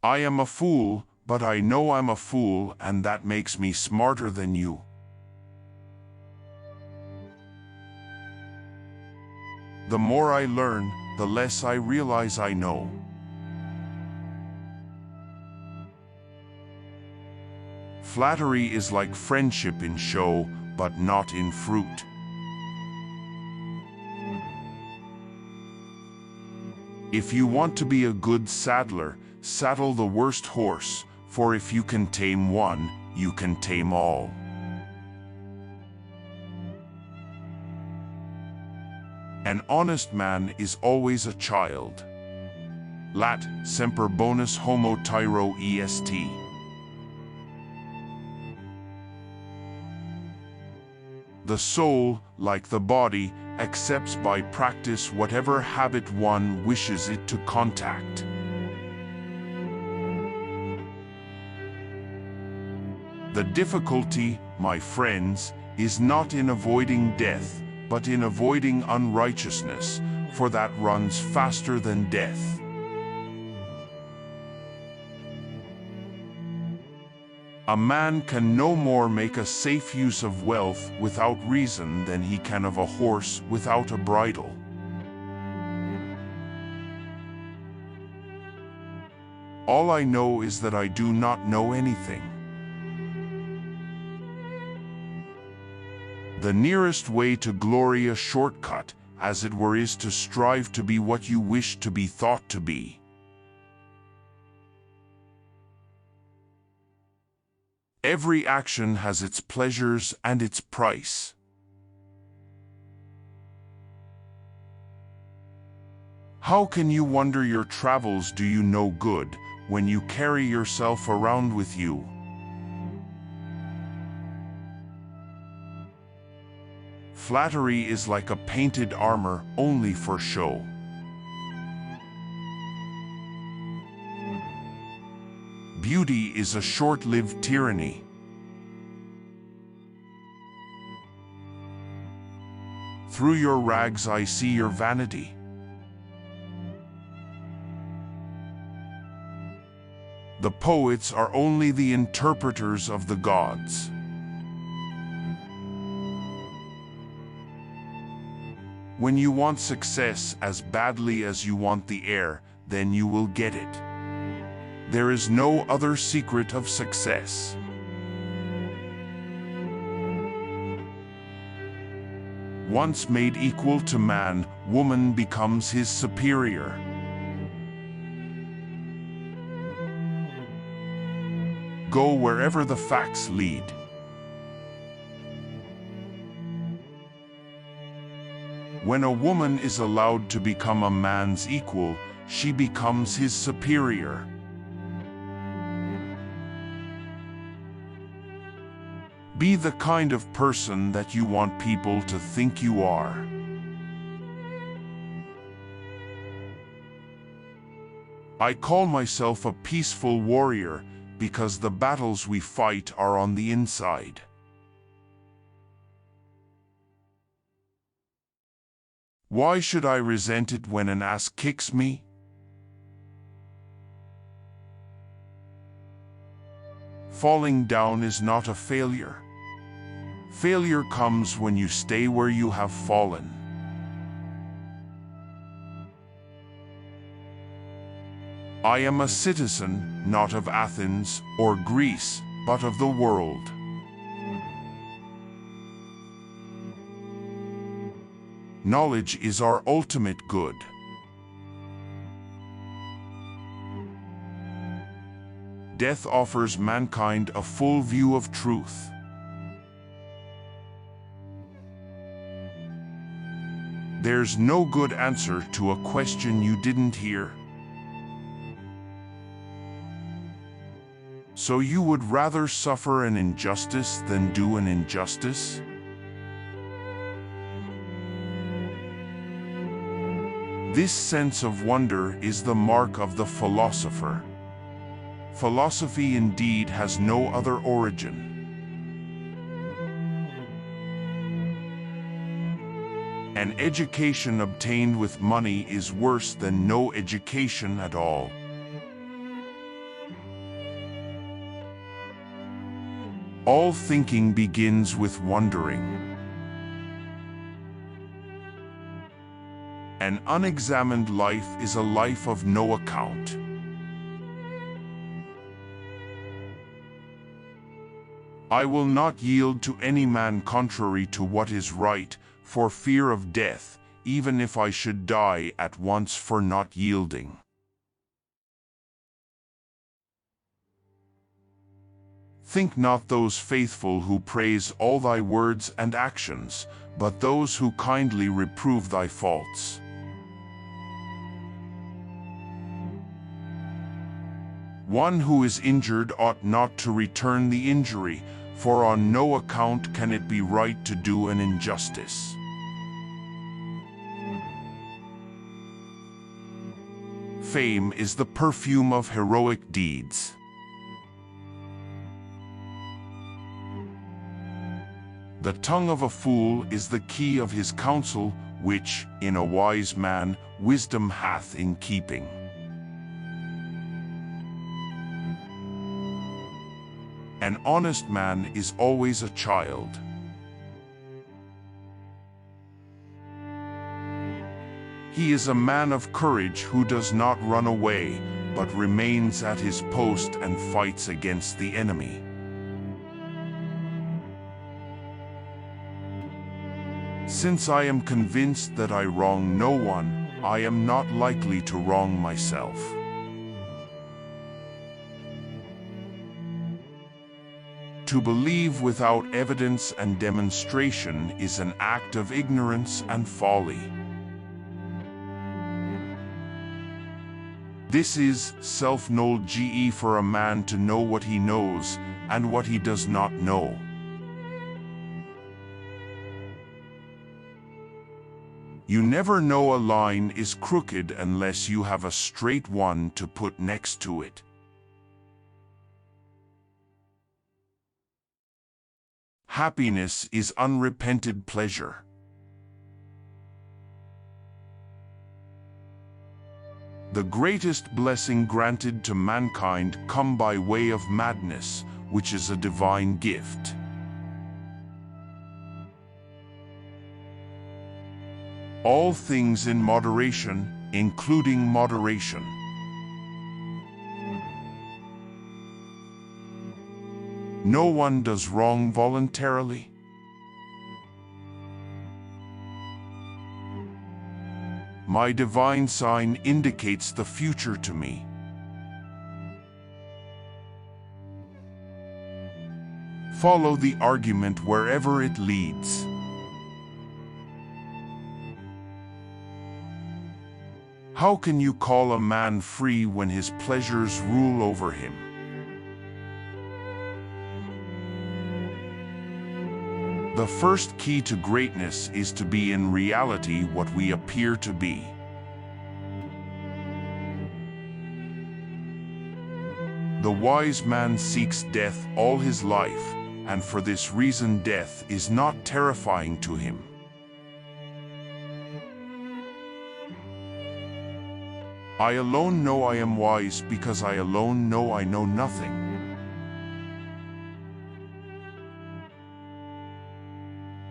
I am a fool, but I know I'm a fool, and that makes me smarter than you. The more I learn, the less I realize I know. Flattery is like friendship in show, but not in fruit. If you want to be a good saddler, saddle the worst horse, for if you can tame one, you can tame all. An honest man is always a child. Lat semper bonus homo tyro est. The soul, like the body, accepts by practice whatever habit one wishes it to contact. The difficulty, my friends, is not in avoiding death, but in avoiding unrighteousness, for that runs faster than death. A man can no more make a safe use of wealth without reason than he can of a horse without a bridle. All I know is that I do not know anything. The nearest way to glory, a shortcut, as it were, is to strive to be what you wish to be thought to be. Every action has its pleasures and its price. How can you wonder your travels do you no good when you carry yourself around with you? Flattery is like a painted armor, only for show. Beauty is a short-lived tyranny. Through your rags I see your vanity. The poets are only the interpreters of the gods. When you want success as badly as you want the air, then you will get it. There is no other secret of success. Once made equal to man, woman becomes his superior. Go wherever the facts lead. When a woman is allowed to become a man's equal, she becomes his superior. Be the kind of person that you want people to think you are. I call myself a peaceful warrior because the battles we fight are on the inside. Why should I resent it when an ass kicks me? Falling down is not a failure. Failure comes when you stay where you have fallen. I am a citizen, not of Athens or Greece, but of the world. Knowledge is our ultimate good. Death offers mankind a full view of truth. There's no good answer to a question you didn't hear. So you would rather suffer an injustice than do an injustice? This sense of wonder is the mark of the philosopher. Philosophy indeed has no other origin. An education obtained with money is worse than no education at all. All thinking begins with wondering. An unexamined life is a life of no account. I will not yield to any man contrary to what is right, for fear of death, even if I should die at once for not yielding. Think not those faithful who praise all thy words and actions, but those who kindly reprove thy faults. One who is injured ought not to return the injury, for on no account can it be right to do an injustice. Fame is the perfume of heroic deeds. The tongue of a fool is the key of his counsel, which, in a wise man, wisdom hath in keeping. An honest man is always a child. He is a man of courage who does not run away, but remains at his post and fights against the enemy. Since I am convinced that I wrong no one, I am not likely to wrong myself. To believe without evidence and demonstration is an act of ignorance and folly. This is self-knowledge for a man to know what he knows and what he does not know. You never know a line is crooked unless you have a straight one to put next to it. Happiness is unrepented pleasure. The greatest blessing granted to mankind come by way of madness, which is a divine gift. All things in moderation, including moderation. No one does wrong voluntarily. My divine sign indicates the future to me. Follow the argument wherever it leads. How can you call a man free when his pleasures rule over him? The first key to greatness is to be in reality what we appear to be. The wise man seeks death all his life, and for this reason death is not terrifying to him. I alone know I am wise because I alone know I know nothing.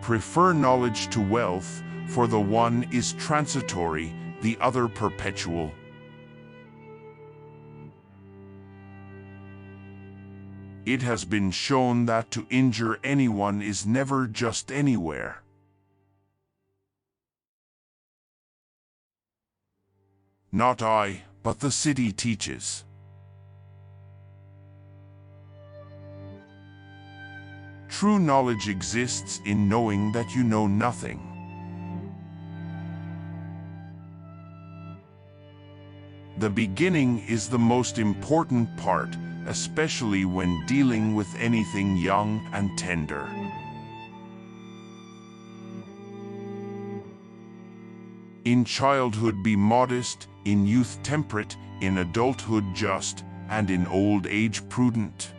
Prefer knowledge to wealth, for the one is transitory, the other perpetual. It has been shown that to injure anyone is never just anywhere. Not I, but the city teaches. True knowledge exists in knowing that you know nothing. The beginning is the most important part, especially when dealing with anything young and tender. In childhood be modest, in youth temperate, in adulthood just, and in old age prudent.